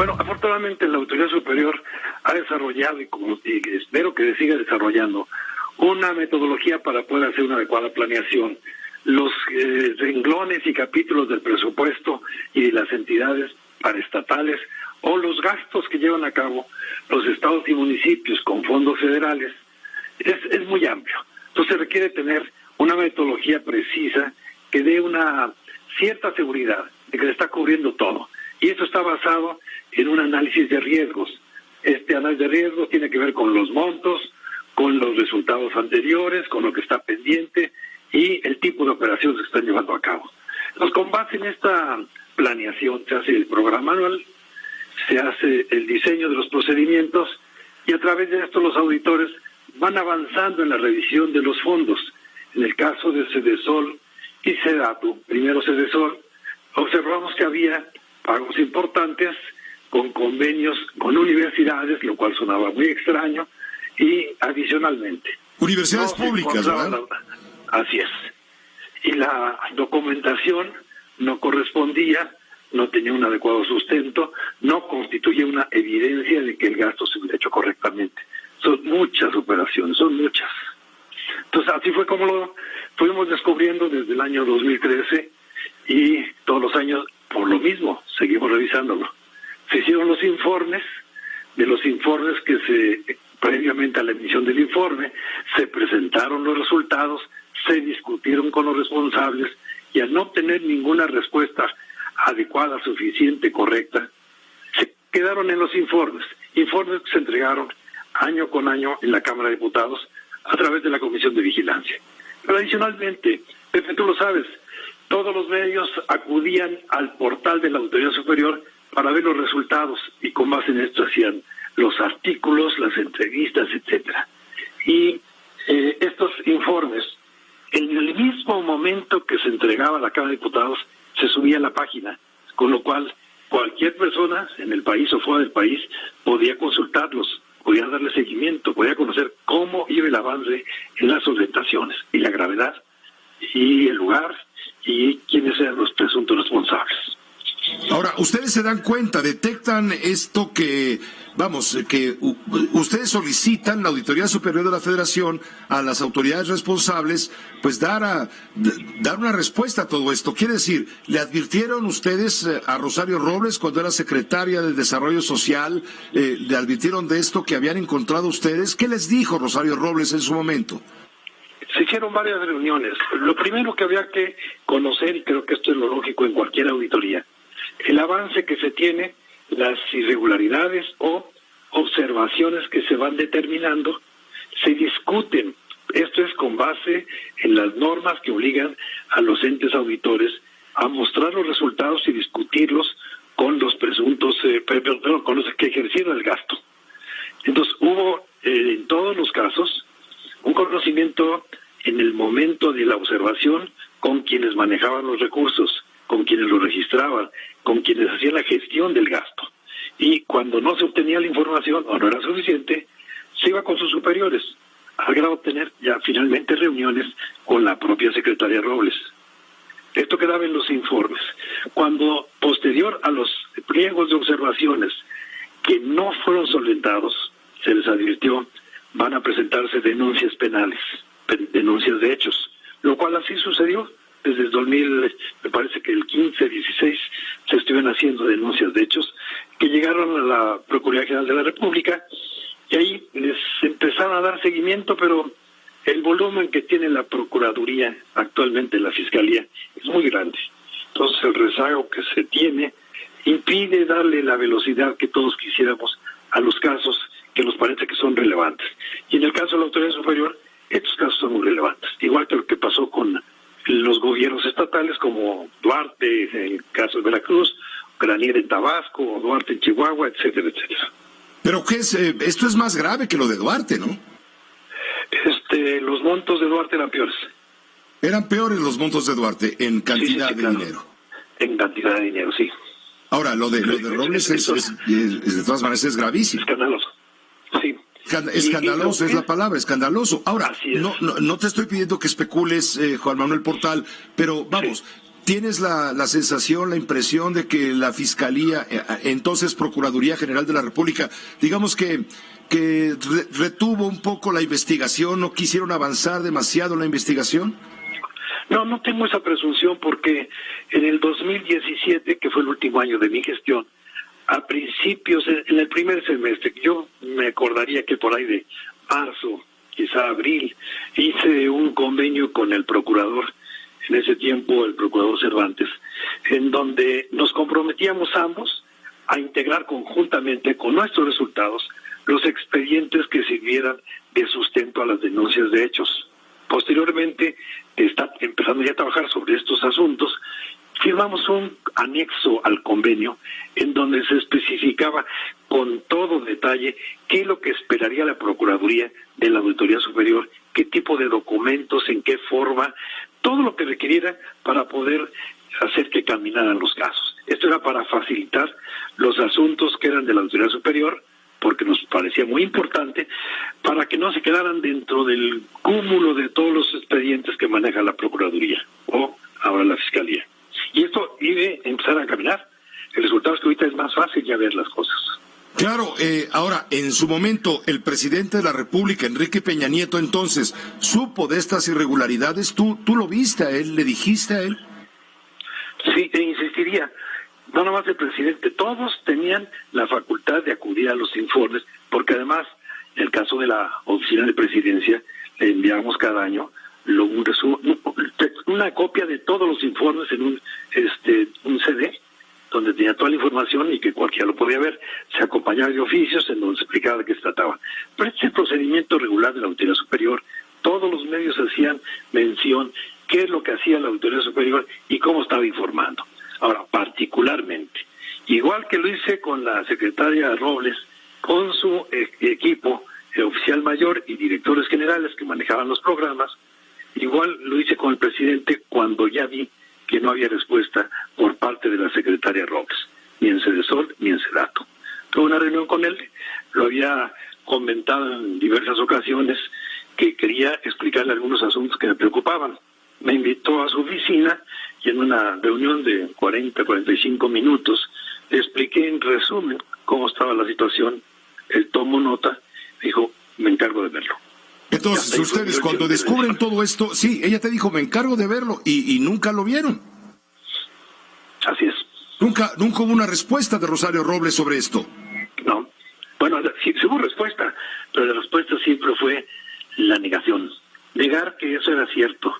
Bueno, afortunadamente la autoridad superior ha desarrollado, y espero que siga desarrollando, una metodología para poder hacer una adecuada planeación. Los renglones y capítulos del presupuesto y de las entidades paraestatales o los gastos que llevan a cabo los estados y municipios con fondos federales es muy amplio. Entonces requiere tener una metodología precisa que dé una cierta seguridad de que se está cubriendo todo. Y eso está basado en un análisis de riesgos. Este análisis de riesgos tiene que ver con los montos, con los resultados anteriores, con lo que está pendiente y el tipo de operaciones que están llevando a cabo. Entonces, con base en esta planeación, se hace el programa anual, se hace el diseño de los procedimientos y a través de esto los auditores van avanzando en la revisión de los fondos. En el caso de Sedesol y Sedatu, primero Sedesol, observamos que había pagos importantes con convenios con universidades, lo cual sonaba muy extraño, y adicionalmente universidades públicas, ¿verdad? Así es. Y la documentación no correspondía, no tenía un adecuado sustento, no constituía una evidencia de que el gasto se hubiera hecho correctamente. Son muchas operaciones, son muchas. Entonces, así fue como lo fuimos descubriendo desde el año 2013 y todos los años, por lo mismo, seguimos revisándolo. Se hicieron los informes, de los informes previamente a la emisión del informe, se presentaron los resultados, se discutieron con los responsables y al no obtener ninguna respuesta adecuada, suficiente, correcta, se quedaron en los informes que se entregaron año con año en la Cámara de Diputados a través de la Comisión de Vigilancia. Pero adicionalmente, Pepe, tú lo sabes, todos los medios acudían al portal de la Autoridad Superior para ver los resultados y con base en esto hacían los artículos, las entrevistas, etcétera. Y estos informes, en el mismo momento que se entregaba a la Cámara de Diputados, se subía a la página, con lo cual cualquier persona en el país o fuera del país podía consultarlos, podía darle seguimiento, podía conocer cómo iba el avance en las solventaciones y la gravedad y el lugar y quiénes eran los presuntos responsables. Ahora, ustedes se dan cuenta, detectan esto que ustedes solicitan, la Auditoría Superior de la Federación, a las autoridades responsables, pues dar una respuesta a todo esto. Quiere decir, ¿le advirtieron ustedes a Rosario Robles cuando era secretaria del Desarrollo Social, le advirtieron de esto que habían encontrado ustedes? ¿Qué les dijo Rosario Robles en su momento? Se hicieron varias reuniones. Lo primero que había que conocer, y creo que esto es lo lógico en cualquier auditoría, el avance que se tiene, las irregularidades o observaciones que se van determinando, se discuten. Esto es con base en las normas que obligan a los entes auditores a mostrar los resultados y discutirlos con los presuntos, con los que ejercieron el gasto. Entonces hubo en todos los casos un conocimiento en el momento de la observación con quienes manejaban los recursos, con quienes los registraban, con quienes hacían la gestión del gasto. Y cuando no se obtenía la información o no era suficiente, se iba con sus superiores, al grado de tener ya finalmente reuniones con la propia secretaria Robles. Esto quedaba en los informes. Cuando, posterior a los pliegos de observaciones que no fueron solventados, se les advirtió, van a presentarse denuncias penales, denuncias de hechos, lo cual así sucedió. Desde el 2000, me parece que el 15, 16, se estuvieron haciendo denuncias de hechos que llegaron a la Procuraduría General de la República y ahí les empezaron a dar seguimiento, pero el volumen que tiene la Procuraduría actualmente, la Fiscalía, es muy grande. Entonces el rezago que se tiene impide darle la velocidad que todos quisiéramos a los casos que nos parece que son relevantes. Y en el caso de la Autoridad Superior, estos casos son muy relevantes. Igual que lo que pasó con los gobiernos estatales como Duarte en el caso de Veracruz, Granier en Tabasco, Duarte en Chihuahua, etcétera, etcétera. Pero ¿qué es? Esto es más grave que lo de Duarte, ¿no? Los montos de Duarte eran peores. Eran peores los montos de Duarte en cantidad de dinero. En cantidad de dinero, sí. Ahora, lo de Robles de todas maneras es gravísimo. Escandaloso, sí. Escandaloso es la palabra, escandaloso. Ahora, no te estoy pidiendo que especules, Juan Manuel Portal, pero vamos, ¿Tienes la sensación, la impresión de que la Fiscalía, entonces Procuraduría General de la República, digamos que retuvo un poco la investigación, no quisieron avanzar demasiado en la investigación? No, no tengo esa presunción porque en el 2017, que fue el último año de mi gestión, a principios, en el primer semestre, yo me acordaría que por ahí de marzo, quizá abril, hice un convenio con el procurador, en ese tiempo el procurador Cervantes, en donde nos comprometíamos ambos a integrar conjuntamente con nuestros resultados los expedientes que sirvieran de sustento a las denuncias de hechos. Posteriormente, está empezando ya a trabajar sobre estos asuntos, firmamos un anexo al convenio en donde se especificaba con todo detalle qué es lo que esperaría la Procuraduría de la Auditoría Superior, qué tipo de documentos, en qué forma, todo lo que requiriera para poder hacer que caminaran los casos. Esto era para facilitar los asuntos que eran de la Auditoría Superior, porque nos parecía muy importante, para que no se quedaran dentro del cúmulo de todos los expedientes que maneja la Procuraduría o ahora la Fiscalía. Y esto iba a empezar a caminar. El resultado es que ahorita es más fácil ya ver las cosas. Claro, ahora, en su momento, el presidente de la República, Enrique Peña Nieto, entonces, supo de estas irregularidades. ¿Tú lo viste a él? ¿Le dijiste a él? Sí, e insistiría. No nomás el presidente, todos tenían la facultad de acudir a los informes, porque además, en el caso de la Oficina de Presidencia, le enviamos cada año una copia de todos los informes en un CD, donde tenía toda la información y que cualquiera lo podía ver. Se acompañaba de oficios en donde se explicaba de qué se trataba. Pero este es el procedimiento regular de la Auditoría Superior. Todos los medios hacían mención qué es lo que hacía la Auditoría Superior y cómo estaba informando. Ahora, particularmente, igual que lo hice con la secretaria Robles, con su equipo, el oficial mayor y directores generales que manejaban los programas, igual lo hice con el presidente cuando ya vi que no había respuesta por parte de la secretaria Robles, ni en Sedesol ni en Sedato. Tuve una reunión con él, lo había comentado en diversas ocasiones que quería explicarle algunos asuntos que me preocupaban. Me invitó a su oficina y en una reunión de 45 minutos le expliqué en resumen cómo estaba la situación. Él tomó nota, dijo, me encargo de verlo. Entonces, ustedes cuando descubren todo esto, sí, ella te dijo, me encargo de verlo, y nunca lo vieron. Así es. Nunca hubo una respuesta de Rosario Robles sobre esto. No. Bueno, sí hubo respuesta, pero la respuesta siempre fue la negación. Negar que eso era cierto.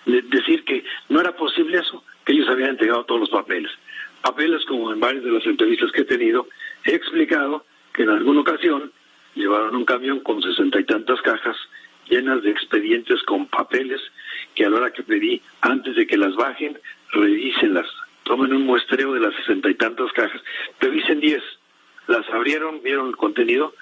Decir que no era posible eso, que ellos habían entregado todos los papeles. Papeles, como en varias de las entrevistas que he tenido, he explicado que en alguna ocasión llevaron un camión con 60 y tantas cajas llenas de expedientes con papeles que a la hora que pedí, antes de que las bajen, revísenlas, tomen un muestreo de las 60 y tantas cajas, revisen 10, las abrieron, vieron el contenido,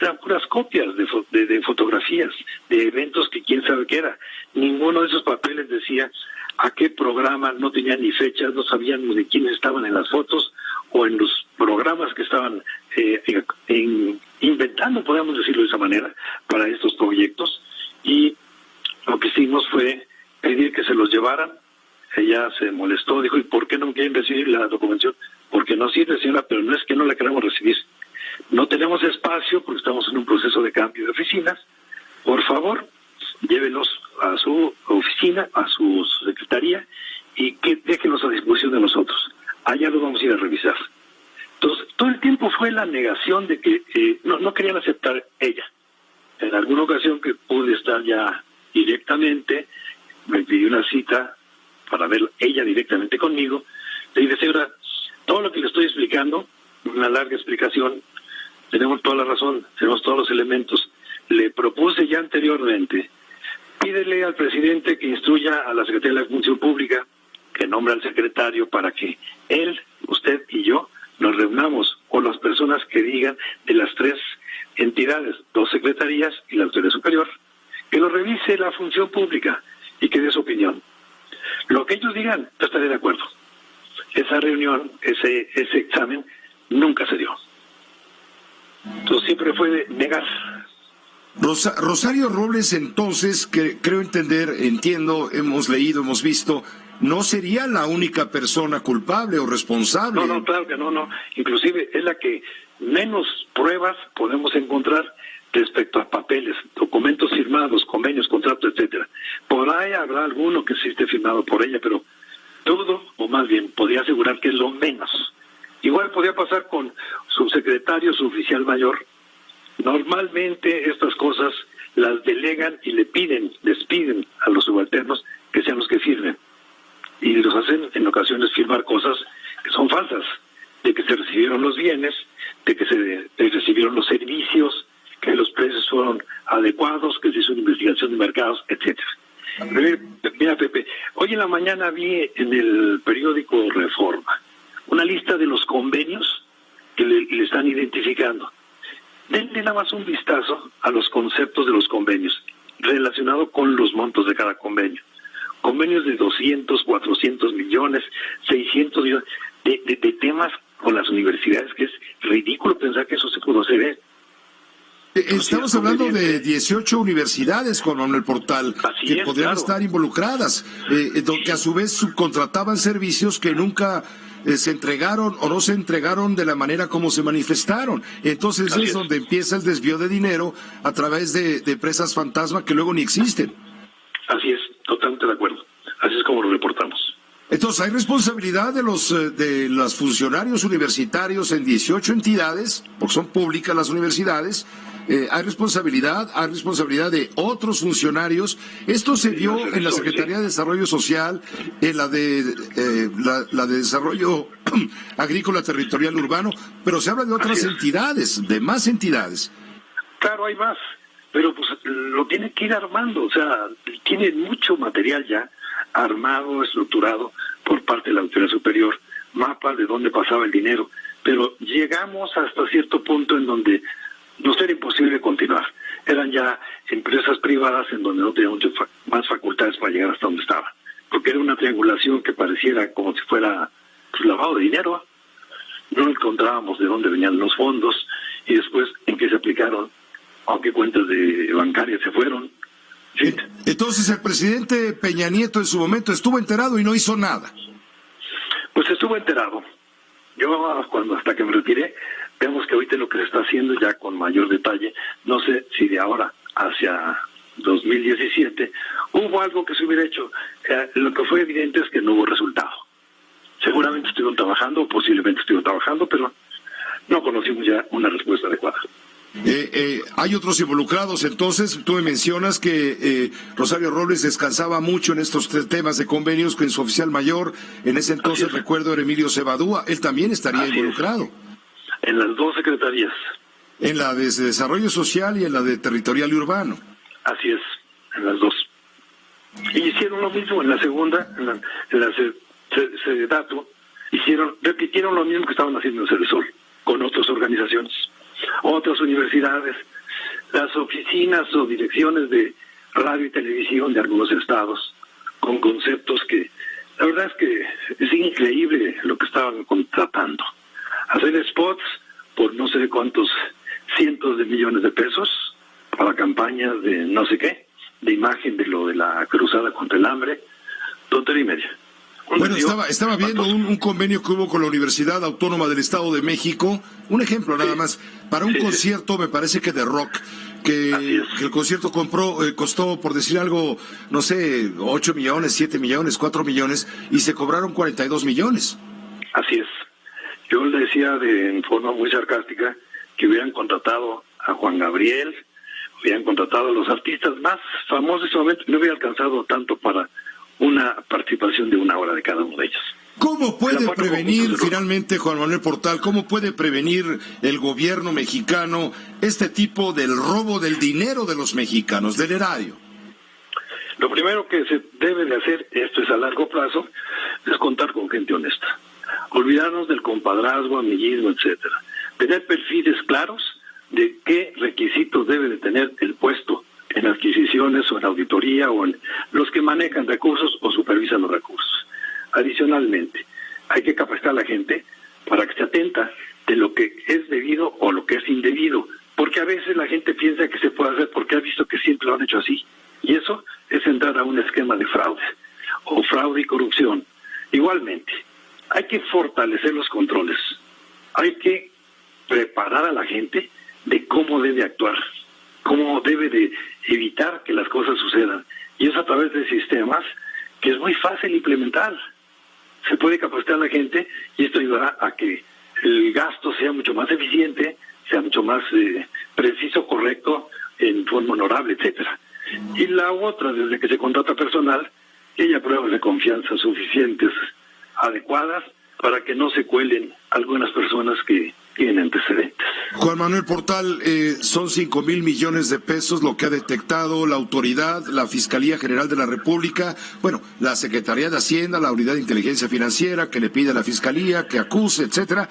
eran puras copias de fotografías, de eventos que quién sabe qué era. Ninguno de esos papeles decía a qué programa, no tenían ni fechas, no sabían de quiénes estaban en las fotos o en los programas que estaban inventando, podemos decirlo de esa manera, para estos proyectos. Y lo que hicimos fue pedir que se los llevaran. Ella se molestó, dijo, ¿y por qué no quieren recibir la documentación? Porque no sirve, señora, pero no es que no la queramos recibir. No tenemos espacio porque estamos en un proceso de cambio de oficinas. Por favor, llévelos a su oficina, a su secretaría, y que déjenlos a disposición de nosotros. Allá los vamos a ir a revisar. Entonces, todo el tiempo fue la negación de que no querían aceptar ella. En alguna ocasión que pude estar ya directamente, me pidió una cita para ver ella directamente conmigo. Le dije, señora, todo lo que le estoy explicando, una larga explicación, tenemos toda la razón, tenemos todos los elementos. Le propuse ya anteriormente, pídele al presidente que instruya a la Secretaría de la Función Pública, que nombra al secretario para que él, usted y yo nos reunamos, o las personas que digan de las tres entidades, 2 secretarías y la Autoridad Superior, que lo revise la Función Pública y que dé su opinión. Lo que ellos digan, yo estaré de acuerdo. Esa reunión, ese examen, nunca se dio. Entonces siempre fue de negar. Rosario Robles, entonces, que creo entiendo, hemos leído, hemos visto, no sería la única persona culpable o responsable. No, claro que no. Inclusive es la que menos pruebas podemos encontrar respecto a papeles, documentos firmados, convenios, contratos, etcétera. Por ahí habrá alguno que sí esté firmado por ella, pero todo, o más bien, podría asegurar que es lo menos. Igual podría pasar con su secretario, su oficial mayor. Normalmente estas cosas las delegan y les piden a los subalternos que sean los que firmen. Y los hacen en ocasiones firmar cosas que son falsas, de que se recibieron los bienes, de que se recibieron los servicios, que los precios fueron adecuados, que se hizo una investigación de mercados, etcétera. Mira, Pepe, hoy en la mañana vi en el periódico Reforma una lista de los convenios que le están identificando. Denle nada más un vistazo a los conceptos de los convenios relacionado con los montos de cada convenio. Convenios de 200, 400 millones, 600 millones, de temas con las universidades, que es ridículo pensar que eso se pudo hacer. Estamos hablando de 18 universidades con el portal que podrían estar involucradas, que a su vez subcontrataban servicios que nunca se entregaron o no se entregaron de la manera como se manifestaron. Entonces es donde empieza el desvío de dinero a través de empresas fantasma que luego ni existen. Así es, totalmente de acuerdo. Así es como lo reportamos. Entonces, ¿hay responsabilidad de los funcionarios universitarios en 18 entidades, porque son públicas las universidades? ¿Hay responsabilidad de otros funcionarios? Esto se dio en la Secretaría de Desarrollo Social, en la de Desarrollo Agrícola Territorial Urbano, pero se habla de otras entidades, de más entidades. Claro, hay más, pero pues lo tiene que ir armando, o sea, tiene mucho material ya armado, estructurado por parte de la autoridad superior, mapas de dónde pasaba el dinero, pero llegamos hasta cierto punto en donde nos era imposible continuar. Eran ya empresas privadas en donde no tenían más facultades para llegar hasta donde estaban, porque era una triangulación que pareciera como si fuera lavado de dinero. No encontrábamos de dónde venían los fondos y después en qué se aplicaron, a qué cuentas bancarias se fueron. Sí. Entonces el presidente Peña Nieto en su momento estuvo enterado y no hizo nada. Pues estuvo enterado. Yo hasta que me retiré, vemos que ahorita lo que se está haciendo ya con mayor detalle, no sé si de ahora hacia 2017 hubo algo que se hubiera hecho. Lo que fue evidente es que no hubo resultado. Seguramente estuvieron trabajando, o posiblemente estuvieron trabajando, pero no conocimos ya una respuesta adecuada. Hay otros involucrados, entonces tú me mencionas que Rosario Robles descansaba mucho en estos temas de convenios con su oficial mayor, en ese entonces recuerdo era Emilio Cebadúa, él también estaría involucrado. En las dos secretarías. En la de Desarrollo Social y en la de Territorial y Urbano. Así es, en las dos. Y hicieron lo mismo en la segunda, en la Sedato, repitieron lo mismo que estaban haciendo en Ceresol, con otras organizaciones, otras universidades, las oficinas o direcciones de radio y televisión de algunos estados, con conceptos que, la verdad es que es increíble lo que estaban contratando. Hacer spots por no sé cuántos cientos de millones de pesos para campañas de no sé qué, de imagen de lo de la cruzada contra el hambre, tontería y media. Bueno, estaba viendo un convenio que hubo con la Universidad Autónoma del Estado de México, un ejemplo nada más, para un concierto, me parece que de rock, que el concierto costó, por decir algo, no sé, 8 millones, 7 millones, 4 millones, y se cobraron 42 millones. Así es. Yo le decía en forma muy sarcástica que hubieran contratado a Juan Gabriel, hubieran contratado a los artistas más famosos, solamente no hubiera alcanzado tanto para una participación de 1 hora de cada uno de ellos. ¿Cómo puede prevenir finalmente, Juan Manuel Portal, cómo puede prevenir el gobierno mexicano este tipo del robo del dinero de los mexicanos, del erario? Lo primero que se debe de hacer, esto es a largo plazo, es contar con gente honesta. Olvidarnos del compadrazgo, amiguismo, etcétera. Tener perfiles claros de qué requisitos debe de tener el puesto en adquisiciones o en auditoría o en los que manejan recursos o supervisan los recursos. Adicionalmente, hay que capacitar a la gente para que esté atenta de lo que es debido o lo que es indebido, porque a veces la gente piensa que se puede hacer porque ha visto que siempre lo han hecho así, y eso es entrar a un esquema de fraude, o fraude y corrupción, puede evitar que las cosas sucedan. Y es a través de sistemas que es muy fácil implementar. Se puede capacitar a la gente y esto ayudará a que el gasto sea mucho más eficiente, sea mucho más preciso, correcto, en forma honorable, etcétera. Y la otra, desde que se contrata personal, que haya pruebas de confianza suficientes, adecuadas, para que no se cuelen algunas personas que tienen antecedentes. Juan Manuel Portal, son 5,000 millones de pesos lo que ha detectado la autoridad, la Fiscalía General de la República, bueno, la Secretaría de Hacienda, la Unidad de Inteligencia Financiera, que le pide a la Fiscalía que acuse, etcétera,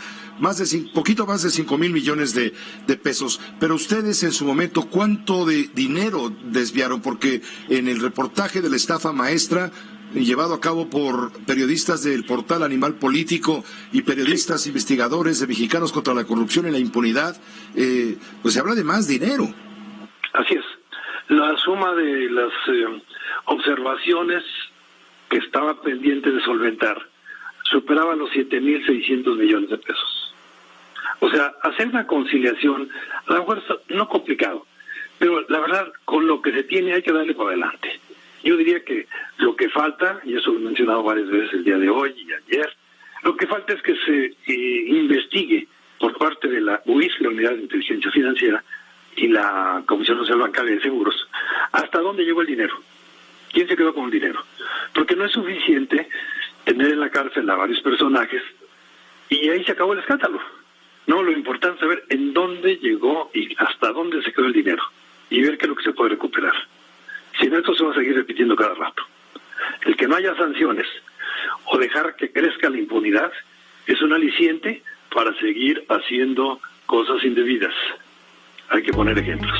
poquito más de 5,000 millones de pesos. Pero ustedes en su momento, ¿cuánto de dinero desviaron? Porque en el reportaje de la estafa maestra, llevado a cabo por periodistas del portal Animal Político y periodistas investigadores de Mexicanos contra la Corrupción y la Impunidad, pues se habla de más dinero. Así es. La suma de las observaciones que estaba pendiente de solventar superaba los 7,600 millones de pesos. O sea, hacer una conciliación, a lo mejor es no complicado, pero la verdad, con lo que se tiene hay que darle para adelante. Yo diría que lo que falta, y eso lo he mencionado varias veces el día de hoy y ayer, lo que falta es que se investigue por parte de la UIF, la Unidad de Inteligencia Financiera, y la Comisión Nacional Bancaria de Seguros, hasta dónde llegó el dinero, quién se quedó con el dinero. Porque no es suficiente tener en la cárcel a varios personajes y ahí se acabó el escándalo. No, lo importante es saber en dónde llegó y hasta dónde se quedó el dinero y ver qué es lo que se puede recuperar. Si no, esto se va a seguir repitiendo cada rato. El que no haya sanciones o dejar que crezca la impunidad es un aliciente para seguir haciendo cosas indebidas. Hay que poner ejemplos.